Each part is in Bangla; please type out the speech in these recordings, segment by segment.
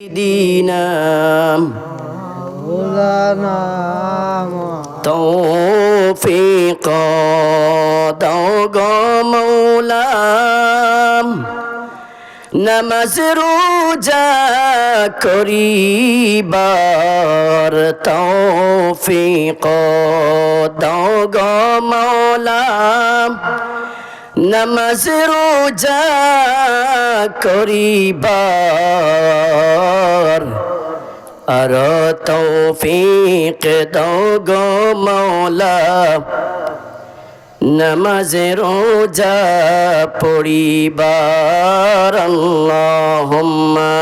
دينا مولانا توفيق دوغ مولا নামাজ রোজা করিবার তৌফিক দাও গো মাওলা নামাজ রোজা করিবার আর তৌফিক দাও গো মাওলা নামাজে রোজা পড়িবার আল্লাহুম্মা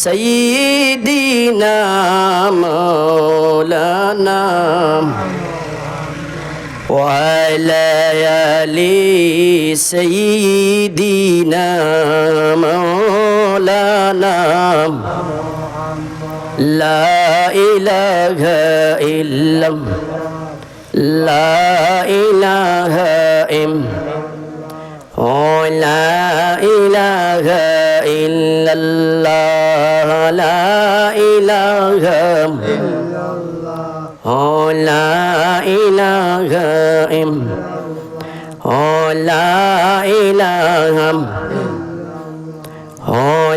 সাইয়্যিদিনা মাওলানা ওয়া আলা আলি সাইয়্যিদিনা মাওলানা لا إله إلا لا إله لا إله إلا الله لا إله لا إله لا إله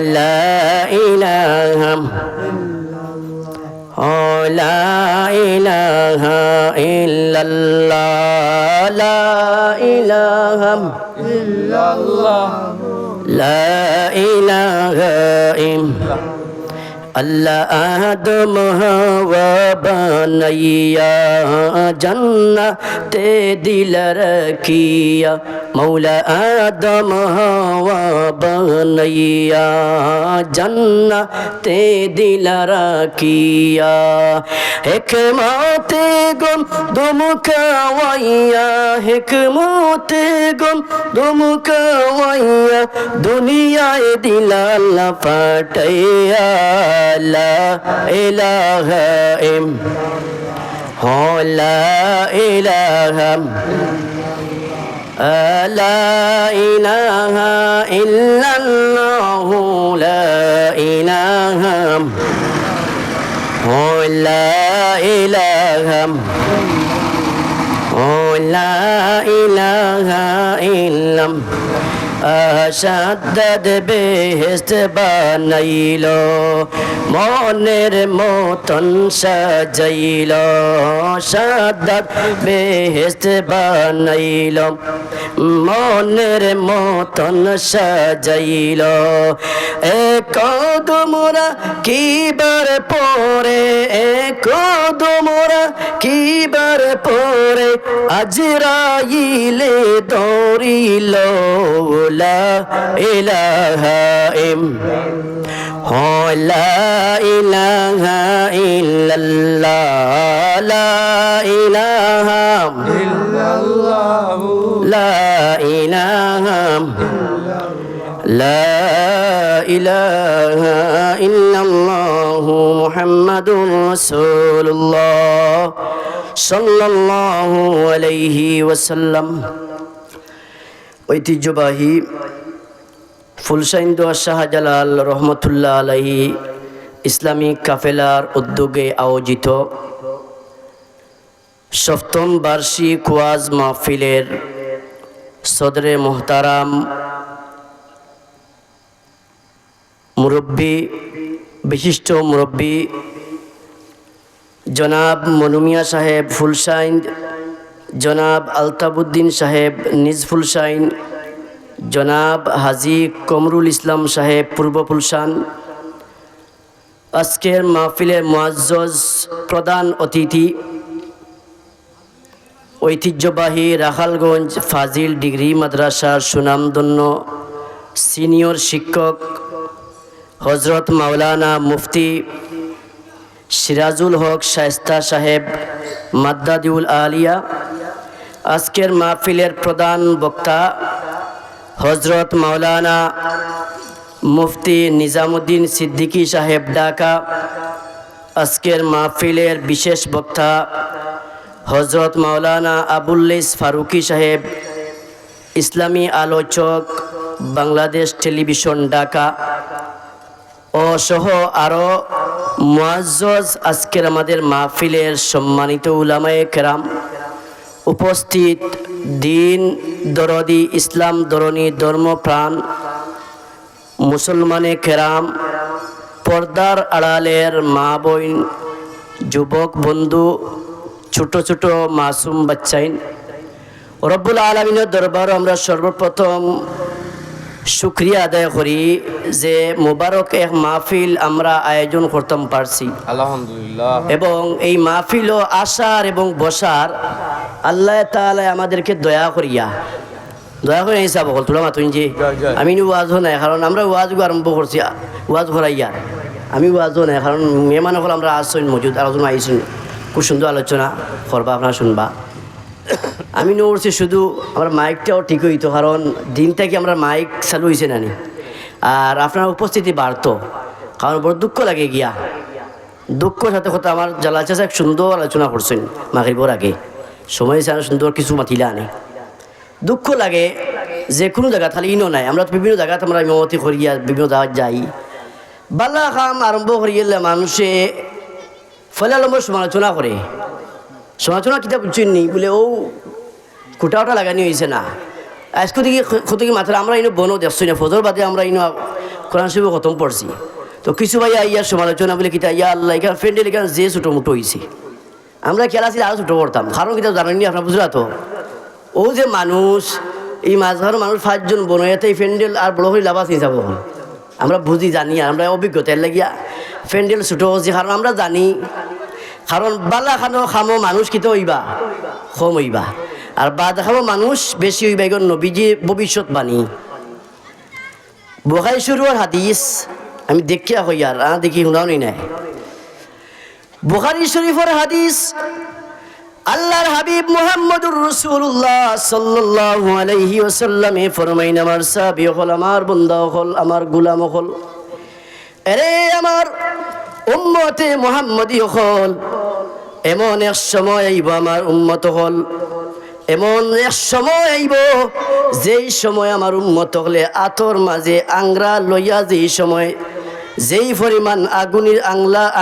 لا إله لا إله إلا الله لا إله إلا الله لا إله إلا الله آدم हवा बनैया जन्नते दिल रखिया मौला आदम हवा बनैया जन्नते दिल रखिया हिकमते गुम दुमकवैया हिकमते गुम दुमकवैया दुनिया दिल अल्लाह फटैया لا إله إلا لا إله لا إله إلا الله لا إله لا إله لا إله إلا শাদ্দাদ বেহেশত বানাইলো মনের মতন সাজাইলো শাদ্দাদ বেহেশত বানাইলো মনের মতন সাজাইলো কদমরা কিবার পরে কদমরা কিবার পরে আজরাইলে দৌড়িল লা ইলাহা লা ইলাহা ইল্লাল্লাহ লা ইলাহা ইল্লাল্লাহ লা ইলাহা لا إله إلا الله محمد رسول الله صلى الله عليه وسلم ঐতিহ্যবাহী ফুলশাইন দোয়া শাহজালাল রহমতুল্লাহ আলাইহি ইসলামিক কাফেলার উদ্যোগে আয়োজিত সপ্তম বার্ষিক ওয়াজ মাহফিলের সদরে মোহতারাম মুরব্বী বিশিষ্ট মুরব্বী জনাব মনুমিয়া সাহেব ফুলশাইন জনাব আলতাবউদ্দিন সাহেব নিজ ফুলশাইন জনাব হাজী কমরুল ইসলাম সাহেব পূর্ব ফুলশান আজকের মাহফিলের মুআজ্জজ প্রধান অতিথি ঐতিহ্যবাহী রাখালগঞ্জ ফাজিল ডিগ্রি মাদ্রাসার সুনামধন্য সিনিয়র শিক্ষক হজরত মাওলানা মুফতি সিরাজুল হক শায়েস্তা সাহেব মাদ্দাদিউল আলিয়া আজকের মাহফিলের প্রধান বক্তা হজরত মাওলানা মুফতি নিজামুদ্দিন সিদ্দিকী সাহেব ঢাকা আজকের মাহফিলের বিশেষ বক্তা হজরত মাওলানা আবুল্লিস ফারুকি সাহেব ইসলামী আলোচক বাংলাদেশ টেলিভিশন ঢাকা ও সহ আরও মুআজ্জজ আজকের আমাদের মাহফিলের সম্মানিত উলামায়ে কেরাম, উপস্থিত দিন দরদি, ইসলাম দরণী, ধর্মপ্রাণ মুসলমানে কেরাম, পর্দার আড়ালের মা বোন, যুবক বন্ধু, ছোট ছোট মাসুম বাচ্চাইন, রব্বুল আলামিনের দরবার আমরা সর্বপ্রথম শুকরিয়া আদায় করি যে মুবারক এক মাহফিল আমরা আয়োজন করতাম পারছি। আলহামদুলিল্লাহ। এবং এই মাহফিলও আসার এবং বসার আল্লাহ তাআলা আমাদেরকে দয়া করে হিসাব হল তোলা মাতুন যে আমি ওয়াজও নাই, কারণ আমরা ওয়াজও আরম্ভ করছি, ওয়াজ করাইয়ার আমি ওয়াজও নাই, কারণ মেহমান হল আমরা আসছেন মজুদ আলোচনা আইসেন, খুব সুন্দর আলোচনা করবা, আপনারা শুনবা। আমি নড়ছি শুধু আমার মাইকটাও ঠিক হইতো, কারণ দিন থেকে আমরা মাইক চালু হয়েছে নানি, আর আপনার উপস্থিতি বাড়তো, কারণ বড় দুঃখ লাগে গিয়া, দুঃখের সাথে কথা আমার জালা চাষা এক সুন্দর আলোচনা করছেন মাগরিবের আগে, সময় ছাড়া সুন্দর কিছু মাতিলা আনে। দুঃখ লাগে যে কোনো জায়গা খালি ইনো নাই, আমরা তো বিভিন্ন জায়গাতে আমরা ইমামতি করিয়া বিভিন্ন জায়গায় যাই, বাল্লা কাম আরম্ভ করিয়ে মানুষে ফলে আলম্বর সমালোচনা করে, সমালোচনা কিতাব বুঝছেন নি বলে ও খুঁটা লাগানি হয়েছে না, আজকে থেকে কত কি মাত্রা আমরা ইনো বনও দেখছি না, ফজর বাদে আমরা ইনো কোরআন শরীফ খতম পড়ছি, তো কিছু ভাই ইয়ার সমালোচনা বলে কিতা ইয়া আল্লাহ এখানে ফ্রেন্ডের এখানে যে ছোটো মুটো হয়েছে, আমরা খেলা ছিল আরও ছোটো করতাম, কারণ কিতাব জানেননি আপনার বুঝলা তো, ও যে মানুষ এই মাঝহার মানুষ 5 জন বনয়াতে এই ফ্যান্ডেল আর বড় হয়ে লাভাস হিসাব আমরা বুঝি জানি, আর আমরা অভিজ্ঞতার লাগিয়া ফ্যান্ডেল ছোটো হচ্ছে, কারণ আমরা জানি, কারণ বালা খামো মানুষ কিতে হইবা কম হইবা, আর বা দেখাবো মানুষ বেশি হইবা, এগুলো নবীজি ভবিষ্যৎবাণী। বুখারী শরীফের হাদিস আমি দেখিয়া হই আর দেখি শুনাও নাই, বুখারী শরীফের হাদিস আল্লাহর হাবিব মুহাম্মদুর রাসূলুল্লাহ সাল্লাল্লাহু আলাইহি ওয়াসাল্লামে ফরমাইন, আমার সাহাবী হল, আমার বান্দা হল, আমার গোলাম হল, আরে আমার উম্মতে মুহাম্মদী হল, এমন এক সময় আইব আমার উম্মত হল, এমন এক সময় আইব যেই সময় আমার উম্মত হলে আতর মাঝে আংরা লইয়া যেই পরিমাণ আগুনের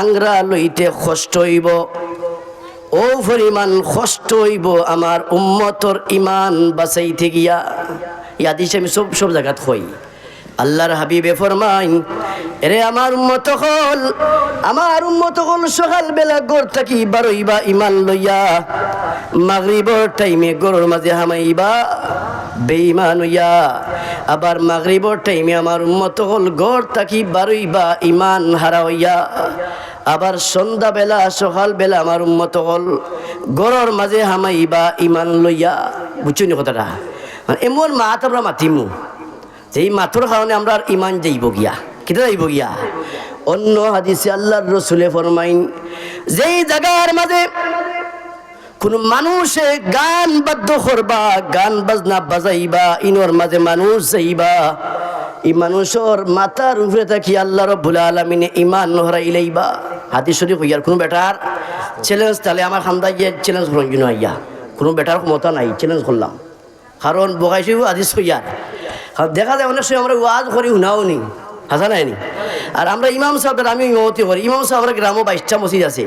আংরা লইতে কষ্ট হইব, ও পরিমাণ কষ্ট হইব আমার উম্মতর ইমান বাঁচাইতে গিয়া। ইয়াদিস আমি সব জায়গাত হই, আল্লাহর হাবিবে ফরমাইন, এরে আমার উম্মত হল সকাল বেলা গড় থাকি বারইবা ইমান লইয়া, মাগরিবর টাইমে গড়ের মাঝে হামাইবা বেঈমান হইয়া, আবার মাগরিবর টাইমে আমার উম্মত হল গড় থাকি বারইবা ইমান হারা হইয়া, আবার সন্ধ্যাবেলা সকালবেলা আমার উম্মত হল গড়ের মাঝে হামাইবা ইমান লইয়া। বুঝছেন কথাটা? এমন মাত আমরা মাতিমু যেই মাথর কারণে আমরা ইমান যাইব গিয়া, কেটে যাইব গিয়া। অন্য হাদিসে আল্লাহর রসুলে ফরমাইন, যেই জায়গার মাঝে কোন মানুষে গান বাদ্য করবা, গান বাজনা বাজাইবা, ইনোর মাঝে মানুষ যাইবা, এই মানুষের মাথার উপরে থাকি আল্লাহ রাব্বুল আলামিনে ইমান হরাইলাইবা। হাদিস শরীফ হইয়ার কোনো বেটার চ্যালেঞ্জ, তাহলে আমার খান্দা গিয়ে চ্যালেঞ্জ রঞ্জন হইয়া, কোনো বেটার ক্ষমতা নাই, চ্যালেঞ্জ করলাম, কারণ বগাইছি হাদিস হইয়ার। দেখা যায় অনেক সময় আমরা ওয়াজ করি শুনাও নি, হাসা নাই নি, আর আমরা ইমাম সাহেবের আমি ইমামতি করি, ইমাম সাহেব আমরা গ্রামও 22টা মসজিদ আছে,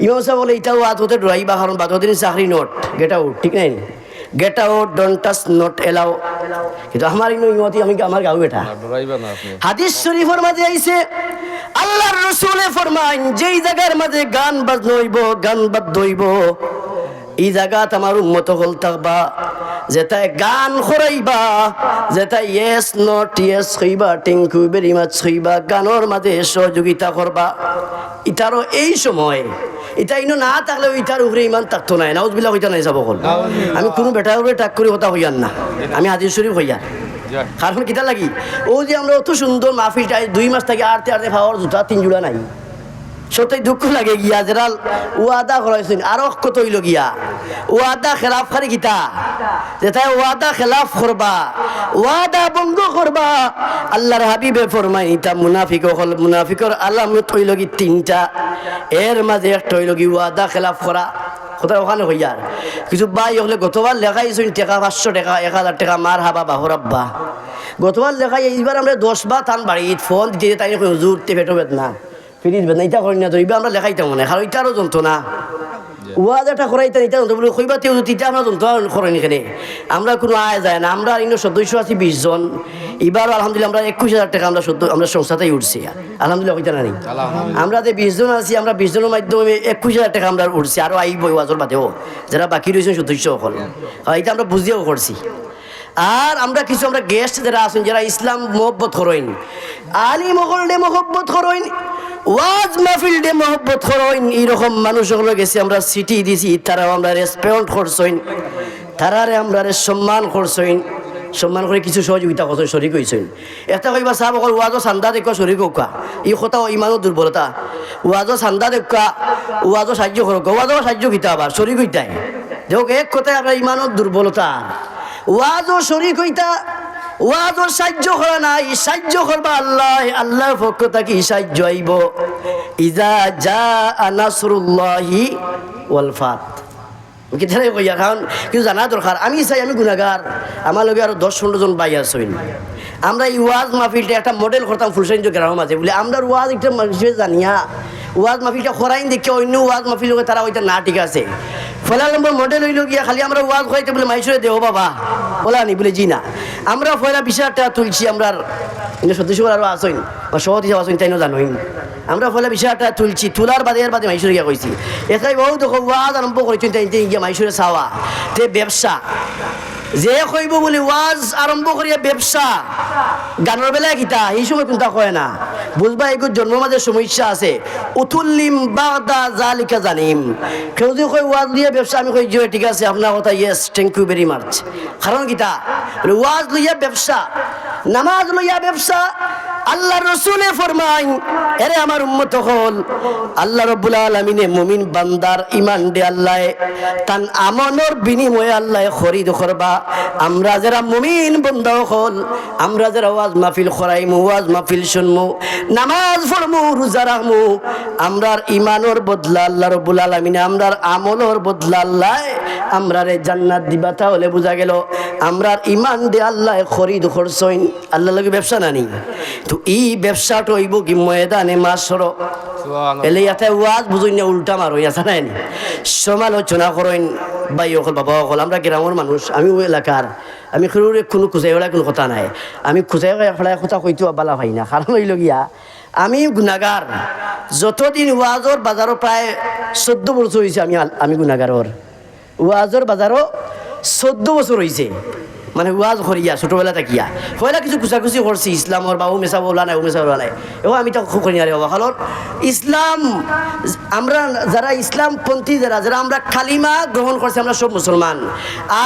ইমাম সাহেব বলে এটাও ওয়াজ হতে ডরাইবা, কারণ বাদদিন চাকরি নোট গেট আউট, ঠিক নাই, get out, don't touch, not allow, কিন্তু আমার ইমামতি আমি আমার গাঁও এটা হাদিস শরীফের মাঝে আইছে আল্লাহর রাসূলে ফরমাইন, যেই জায়গার মাঝে গান বাজনা হইব, গান বাদ্য হইব, এই জায়গাত আমার উম্মত হল থাকবা, যেটাই গান করাইবা, যেটাই ইয়েস নট ইয়েস হইবা, টিঙ্কু ভেরি মাছ হইবা, গানের মাঝে সহযোগিতা করবা। ইটারও এই সময় এটা ইনো না থাকলে ইটার উপরে ইমান থাকতো নাই, নাউজুবিল্লাহ হইতা নাই যাব হল। আমি কোনো বেটার উপরে টাক করে কথা হইয়ান না, আমি হাদিস শরীফ হইয়ার, কারণ কিতা লাগি ও যে আমরা অত সুন্দর মাহফিলটা 2 মাস থেকে আড়তে পাওয়ার জুতা 3 জোড়া নাই, সত্যি দুঃখ লাগে গিয়া, যেটা ওয়াদা করাইছেন আরো কত হইল গিয়া, ওয়াদা খেলাফ খারি গীতা, যেটা ওয়াদা খেলাফ করবা, ওয়াদা ভঙ্গ করবা, আল্লাহর হাবিবে ফরমাই তা মুনাফিক হল, মুনাফিকর আলামত হইল কি 3টা, এর মাঝে একটা হইল কি ওয়াদা খেলাফ করা, কোথায় ওখানে হইয়ার কিছু বাই হলে গতবার লেখাইছেন টাকা 500 টাকা 1000 টাকা মার হাবা বাহরাব্বা গতবার লেখাই এইবার আমরা 10 বা তান বাড়ি ফোন দিতে তাই হুজুর তে পেটো বেদনা ফিরিস বেদনা এটা করি না তো এইবার আমরা লেখাইতাম মনে আর ওইটারও যন্ত্রণা ওয়াজ একটা করাইতেন এটা যন্ত্র বলে কইবাতে তিনটা আমরা যন্ত্র করেন এখানে আমরা কোনো আয় যায় না আমরা ইনো সদস্য আছি 20 জন এবার আলহামদুলিল্লাহ আমরা 21,000 টাকা আমরা সংস্থাতেই উঠছি আলহামদুলিল্লাহ হইতে না আমরা যে 20 জন আছি আমরা 20 জনের মাধ্যমে 21,000 টাকা আমরা উঠছি আরও আইব ওয়াজের বাদেও যারা বাকি রয়েছেন সদস্য সকল এটা আমরা বুঝিয়েও করছি আর আমরা কিছু আমরা গেস্ট যারা আছেন যারা ইসলাম মহব্বত করেন আলী মহল্লে মহব্বত করেন ওয়াজ মাহফিল ডে মহব্বত করেন এইরকম মানুষগুলো গেছি আমরা সিটি দিছি তারাও আমরা রেসপেক্ট করছেন তারারে আমরা সম্মান করছেন সম্মান করে কিছু সহযোগিতা করছেন শরিক হয়েছেন এটা কইবা সাহেব অকল ওয়াজও চান্দা দেখা শরিক হোকা এই কথা ইমানও দুর্বলতা ওয়াজও চান্দা দেখা ওয়াজও সাহায্য করুক ওয়াজও সাহায্য কিতা আবার শরিক হইতাই দেখো এক কথায় আপনার ইমানও দুর্বলতা ওয়াজও শরিক হইতা ওয়াজও সাহায্য করা নাই সাহায্য করবা আল্লাহ আল্লাহর পক্ষ থেকে সাহায্য আইব ইজা জা নাসরুল্লাহি ওয়াল ফাত কিতারে কইয়া কারণ কিছু জানা দরকার আমি চাই আমি গুনাহগার আমার লগে আরো 10-15 জন ভাই আছেন আমরা এই ওয়াজ মাহফিলটা একটা মডেল করতাম ফুলসেঞ্জ গ্রামের মাঝে বলে আমরা ওয়াজ একটা মানুষের জানিয়া ওয়াজ মাহফিলটা করাইন দেখে অন্য ওয়াজ মাহফিল তারা ওইটা না ঠিক আছে ফলা নম্বর মডেল হইল গিয়া খালি আমরা ওয়াজ খাইতে বলে মাইসরে দেও বাবা বলা নি বলে জি না আমরা পয়লা 20,000 টাকা তুলছি আমরা সদস্য আরও আসইন বা সহজ হিসাব আসইন তাইও জানোইন আমরা পয়লা 20,000 টাকা তুলছি তোলার বাদে এর বাদে মাইসরে গিয়া কইছি এটাই বহু দেখো ওয়াজ আরম্ভ করেছেন তাই গিয়া মাইসরে চাওয়া তে ব্যবসা যে কইব বলে ওয়াজ আরম্ভ করিয়া ব্যবসা গানের বেলায় কিতা এই সময় কিন্তু কয় না বুঝবা এগুলো জন্ম মাঝে সমস্যা আছে উতুল্লিম বাগদা জালিকা জানিম কেউ যদি কই ওয়াজ দিয়ে ব্যবসা আমি কই যে ঠিক আছে আপনার কথা yes thank you very much কারণ কিতা ওয়াজ লইয়া ব্যবসা নামাজ লইয়া ব্যবসা আল্লাহ রসুলে ফরমাইন এরে আমার উম্মত হল আল্লাহ রব্বুল আলামিনে মুমিন বান্দার ইমান দে আল্লাহ তান আমনের বিনিময়ে আল্লাহ খরিদ করবা আমরা যারা মুমিন বান্দা হল আমরা যারা ওয়াজ মাহফিল করাইমু ওয়াজ মাহফিল শুনমু নামাজ পড়মু রোজা রাখমু আমরার ইমানের বদলা আল্লাহ রব্বুল আলামিনে আমরার আমলের বদলা আল্লাহ আমরারে জান্নাত দিবা তাহলে বোঝা গেল আমরার ইমান দে আল্লাহ খরিদ করছইন আল্লাহ লাগে ব্যবসা নানি তো এই ব্যবসাটা হইব কি ময়দানে মাসর এলে ইয়াতে ওয়াজ বুঝুই না উল্টা মারো ইয়াতে নাই সমালোচনা করেন ভাই অকল বাবা অকল আমরা গ্রামের মানুষ আমি ওই এলাকার আমি কোনো খুঁজাই ফেলা কোনো কথা নাই আমি খুঁজাই ফেলাই কথা কইতো বালা ভাই না কারণ হইল গিয়া আমি গুনাগার যতদিন ওয়াজর বাজারও প্রায় 14 বছর হয়েছে আমি গুনাগারর ওয়াজর বাজারও 14 বছর হয়েছে মানে ওয়াজ করিয়া ছোটবেলা থাকিয়া পয়লা কিছু কুচাকুচি করছি ইসলামর বা উমেশা বলা নাই উমেশা বলা নাই এবং আমি তো খুব করি আরে বাবা কারণ ইসলাম আমরা যারা ইসলামপন্থী যারা আমরা কালিমা গ্রহণ করছি আমরা সব মুসলমান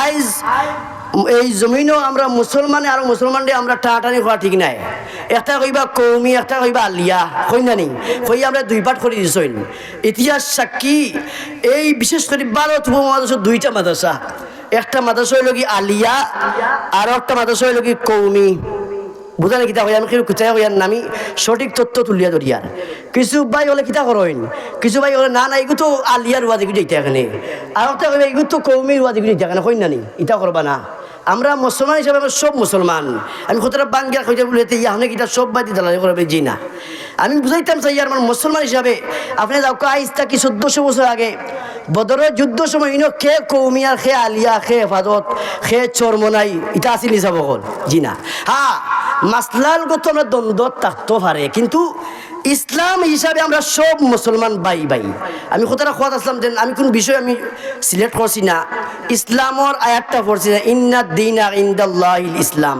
আইজ এই জমিনও আমরা মুসলমানে আর মুসলমানরে আমরা টানাটানি করা ঠিক নাই একটা কইবা কৌমি একটা কইবা আলিয়া কই না নি কই আমরা দুই পাঠ করে দিছইন ইতিহাস সাক্ষী এই বিশেষ করে ভারত উপমহাদেশের 2টা মাদ্রাসা একটা মাদ্রাসা হইল কি আলিয়া আর একটা মাদ্রাসা হইল কি কৌমি বুঝা না কিতা হই আমি কোথায় হইয়ার নামি সঠিক তথ্য তুলিয়া ধরিয়ার কিছু ভাই হলে কিতা করেন কিছু ভাই হলে না এগুলো তো আলিয়ার ওয়াজ এগুলো যেতে এখানে আর একটা কইবা এগুলো তো কৌমির ওয়াজ এগুলো যেতে এখানে কই না নি ইটা করবা না আমরা মুসলমান হিসাবে আমরা সব মুসলমান আমি কোথাও বাঙ্গিয়া কইতে বলতে ইহানে কিটা সব বাদি দালালি করবে জি না আমি বুঝাইতাম চাই আমার মুসলমান হিসাবে আপনি যাও আইজ থাকি 1400 বছর আগে বদরের যুদ্ধ সময় ইনো খে কৌমিয়ার খে আলিয়া খে হেফাজত খে চরমনাই এটা আসিল হিসাব কল জি না হ্যাঁ মাসলালগত আমরা দ্বন্দ্ব থাকতে পারে কিন্তু ইসলাম হিসাবে আমরা সব মুসলমান ভাই আমি কোথাও খোয়াত আসলাম যে আমি কোন বিষয় আমি সিলেক্ট করছি না ইসলামর আয়াতটা পড়ছি না ইন্নাদ দীনা ইনদাল্লাহিল ইসলাম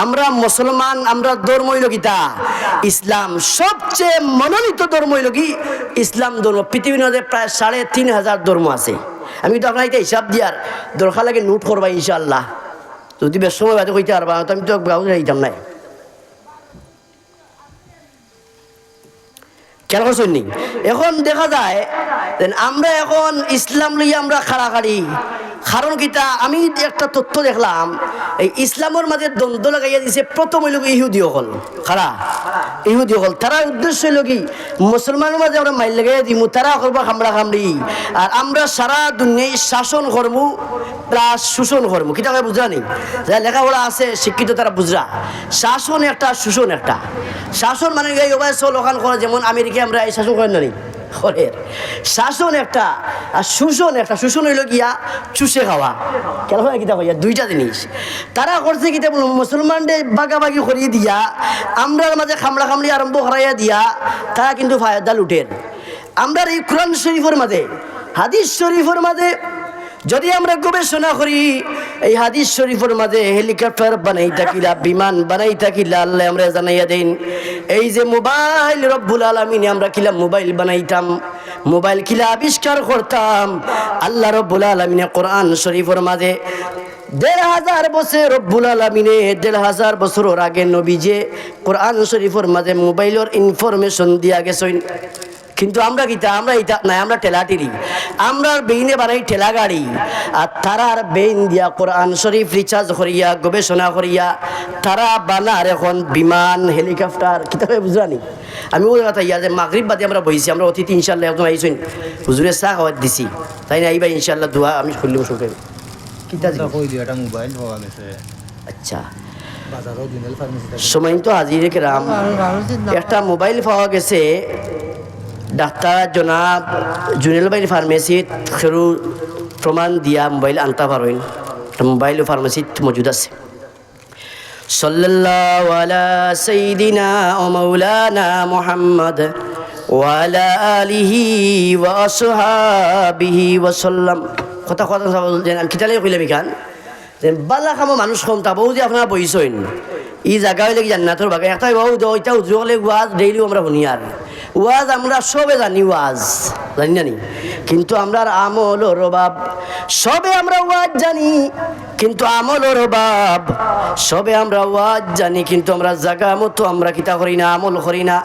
আমরা মুসলমান আমরা ধর্ম হইল গীতা ইসলাম সবচেয়ে মনোনীত ধর্ম হইল কি ইসলাম ধর্ম পৃথিবীর মধ্যে প্রায় 3,500 ধর্ম আছে আমি তো আপনার এটা হিসাব দিয়ার দরকার লাগে নোট করবা ইনশাআল্লাহ যদি বেশ সময় বাদে কইতে পারবা তো আমি তো গাউজ রাইতাম না খেয়াল করছেন নি এখন দেখা যায় আমরা এখন ইসলাম লইয়া আমরা খাড়াখাড়ি কারণ কিতা আমি একটা তথ্য দেখলাম এই ইসলামের মাঝে দ্বন্দ্ব লাগাইয়া দিছে প্রথম হইল ইহুদি হল খারা ইহুদি হল তারা উদ্দেশ্য হইল কি মুসলমানের মাঝে আমরা মাইল লাগাইয়া দিমু তারা করবো খামড়া খামড়ি আর আমরা সারা দুনিয়ায় শাসন করমু প্লাস শোষণ করমু কিতা করে বুঝরা নেই যারা লেখাপড়া আছে শিক্ষিত তারা বুঝরা শাসন একটা শোষণ একটা শাসন মানে ওখান করে যেমন আমেরিকা আমরা এই শাসন করেন না নি ঘরের শাসন একটা আর শোষণ একটা শোষণ হইল গিয়া চুষে খাওয়া কেন হয় কিতা কইয়া দুইটা জিনিস তারা করছে কিতা মুসলমানদের বাগাবাগি করিয়ে দিয়া আমরার মাঝে খামড়া খামড়ি আরম্ভ করাইয়া দিয়া তারা কিন্তু ফায়দা লুটেন আমরা এই কোরআন শরীফের মাঝে হাদিস শরীফের মাঝে যদি আমরা গবেষণা করি এই হাদিস শরীফের মাঝে হেলিকপ্টার বানাই থাকিলা বিমান বানাই থাকিলা আল্লাহ আমরা জানাইয়া দেন এই যে মোবাইল রব্বুল আলামিনে আমরা কিলা মোবাইল বানাইতাম মোবাইল কিলা আবিষ্কার করতাম আল্লাহ রব্বুল আলামিনে কোরআন শরীফের মাঝে ১,৫০০ বছর রব্বুল আলামিনে ১,৫০০ বছরের আগে নবীজে কোরআন শরীফের মাঝে মোবাইলের ইনফরমেশন দিয়া গেছেন কিন্তু আমরা কিতা আমরা এটা নাই আমরা ঠেলাটিলি আমরা বেইনে বানাই ঠেলা গাড়ি আর তারার বেইন দিয়া কোরআন শরীফ রিচার্জ করিয়া গবেষণা করিয়া তারা বানার এখন বিমান হেলিকপ্টার কিতাবে বুঝলানি আমি ওই কথা ইয়া যে মাগরিব বাদে আমরা বইছি আমরা অতিথি ইনশাল্লাহ একজন আইসুন হুজুরে চা খাওয়ার দিছি তাই না আইবা ইনশাল্লাহ দোয়া আমি খুললি শুনতে কিতা একটা মোবাইল পাওয়া গেছে আচ্ছা বাজারও জুনেল ফার্মেসি সময় তো হাজিরে কেরাম একটা মোবাইল পাওয়া গেছে ডাক্তার জনাব জুনেল ভাই ফার্মেসিত খেরু প্রমাণ দিয়া মোবাইল আনতে পারেন মোবাইল ফার্মেসিত মজুদ আছে সাল্লাল্লাহু আলা সাইয়্যিদিনা ওয়া মাওলানা মুহাম্মদ ওয়া আলা আলিহি ওয়া আসহাবিহি ওয়া সাল্লাম কথা যেন কিতালে কইলে বিখান যে বালা কামো মানুষ কম তা বউ যে আপনারা বইছেন ই জায়গা হইলে কি জান্নাতের বাগে একটা বউ ওইটা উজ্জ্বলে ওয়াজ ডেইলি আমরা শুনি আর ওয়াজ আমরা সবে জানি ওয়াজ জানি না নি কিন্তু আমরা আমলের অভাব সবে আমরা ওয়াজ জানি কিন্তু আমলের অভাব সবে আমরা ওয়াজ জানি কিন্তু আমরা জায়গা মতো আমরা কিতা করি না আমল করি না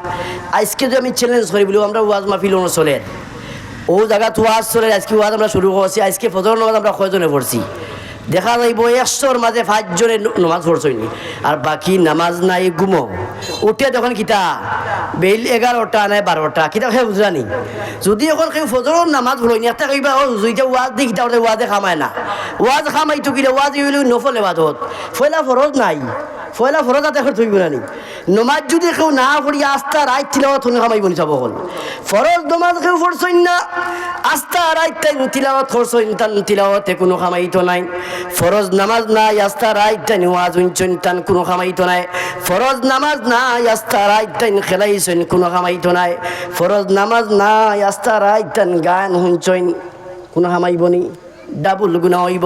আজকে যদি আমি চ্যালেঞ্জ করি বলি আমরা ওয়াজ মাহফিল চলে ও জায়গা তো ওয়াজ চলে আজকে ওয়াজ আমরা শুরু করছি আজকে ফজর নামাজ আমরা কয়জনে পড়ছি দেখা যাইব ১০০-র মাঝে ৫ জনে নামাজ পড়ছইনি আর বাকি নামাজ নাই ঘুমো উঠে তখন কিতা বেল ১১টা নাই ১২টা কিতা খেয়ে বুঝলানি যদি এখন কেউ ফজরের নামাজ পড়ইনি একটা কইবা ও জুইটা ওয়াজ দি কিতা ওয়াজে খামায় না ওয়াজ খামাইতো কিনা ওয়াজ হইলে নফল এবাদত ফয়লা ফরজ নাই ফয়লা ফরজ আতে করে থইব নানি নমাজ যদি কেউ না পড়ি আস্থা রাত তিলাওয়াত হনে খামাইব নি সব হল ফরজ নমাজ কেউ পড়ছইন না আস্থা রাত তাই তিলাওয়াত করছইন তান তিলাওয়াতে কোনো খামাইতো নাই ফরজ নামাজ নাই আস্থা রাত তাই ওয়াজ হইছইন তান কোনো খামাইতো নাই ফরজ নামাজ নাই আস্থা রাত তাই খেলাইছইন কোনো খামাইতো নাই ফরজ নামাজ নাই আস্থা রাত তান গান হইছইন কোনো খামাইব নি ডাবল গুণা হইব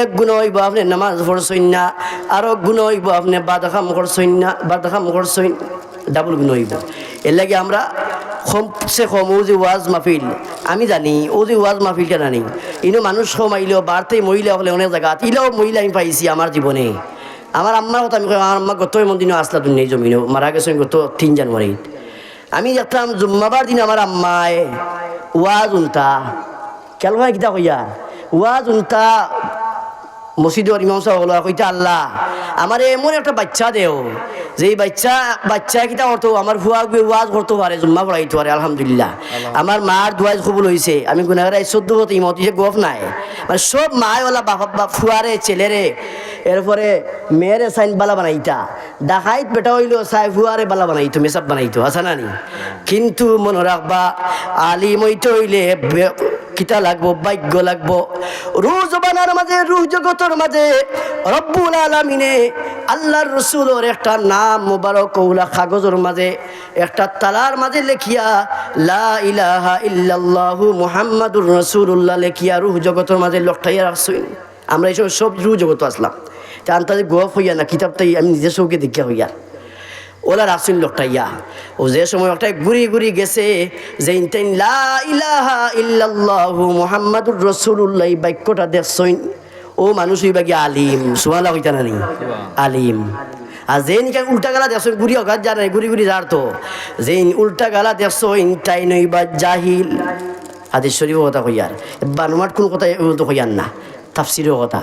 এক গুণ হইব আপনি নামাজ পড়ছইন না আরো গুণ হইব আপনি বাদাখাম করছইন না বাদাখাম করছইন ডাবল গুণ হইব এর লাগে আমরা কমসে কম ও যে ওয়াজ মাহফিল আমি জানি ও যে ওয়াজ মাহফিলটা জানি ইনো মানুষ কম আইলেও বাড়তে মহিলা হলে অনেক জায়গা ইলেও মহিলা আমি পাইছি আমার জীবনে আমার আম্মার কথা আমি আমার আম্মা গত এমন দিনও আসলা দুনিয়ায় জমিনও মারা গেছেন গত ৩ জানুয়ারিত আমি দেখতাম জুম্মাবার দিন আমার আম্মায় ওয়াজ উনতা কেন হয় কিতা কইয়া ওয়াজ উনতা মসজিদের ইমাম সাহেব হলো কইতা আল্লাহ আমার এমন একটা বাচ্চা দেও যে বাচ্চা কিতা করতো আমার ফুয়া ওয়াজ করতে পারে জুম্মা পড়াইতে পারে আলহামদুলিল্লাহ আমার মার দুয়াজ কবুল হয়েছে আমি গুনাগার ১৪ হতে ইমত গফ নাই মানে সব মায়ওয়ালা বাবা ফুয়ারে ছেলেরে এরপরে মেয়েরে সাইন বালা বানাইতা ডাকাইত বেটা হইলো সাই ফুয়ারে বালা বানাইতো মেসাব বানাইতো আসা নানি কিন্তু মনে রাখবা আলিম হইতে হইলে কিতা লাগবো ভাগ্য লাগবো রুহ জবানার মাঝে রুহ জগতের মাঝে রব্বুল আলামিনে আল্লাহর রসুলের একটা নাম মুবারক ওলা কাগজের মাঝে একটা তালার মাঝে লেখিয়া লা ইলাহা ইল্লাল্লাহু মুহাম্মাদুর রাসূলুল্লাহ লেখিয়া রুহ জগতের মাঝে লটাইয়া রাখছেন আমরা এইসব সব রুহ জগত আসলাম তা আন্তাজে গোয়াফ হইয়া না কিতাবটাই আমি নিজের চৌকে দেখা হইয়া ওলা রাখছেন লোকটাইয়া ও যে সময় একটা ঘুরি ঘুরি গেছে যে ইনতাইন লা ইলাহা ইল্লাল্লাহু মুহাম্মাদুর রাসূলুল্লাহ বাক্যটা দেখছেন ও মানুষ হইবা কি আলিম সুবহানাল্লাহ কইতা না নি আলিম আর যে নিকা উল্টা গালা দেখছেন ঘুরি অগাত জানে ঘুরি ঘুরি যার তো যে উল্টা গালা দেখছেন তাই নইবা জাহিল হাদিস শরীফ কথা কইয়ার বানুমাট কোন কথা তো কইয়ার না তাফসিরের কথা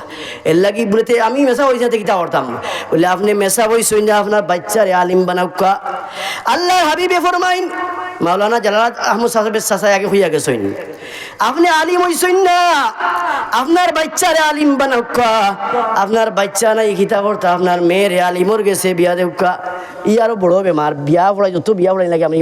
এর লাগি বলতে আমি মেসা হয়ে যাতে কিতা করতাম বলে আপনি মেসা হইছেন না আপনার বাচ্চারে আলিম বানাউকা আল্লাহ হাবিবে ফরমাইন মাওলানা জালালাত আহমদ সাহেবের চাচা আগে হইয়া গেছেন আপনি আলিম হইছেন না আপনার বাচ্চারে আলিম বানাউকা আপনার বাচ্চা নাই কিতা করতা আপনার মেয়েরে আলিমর গেছে বিয়া দেউকা ই আরো বড় বেমার বিয়া পড়াই যত বিয়া পড়াই লাগে আমি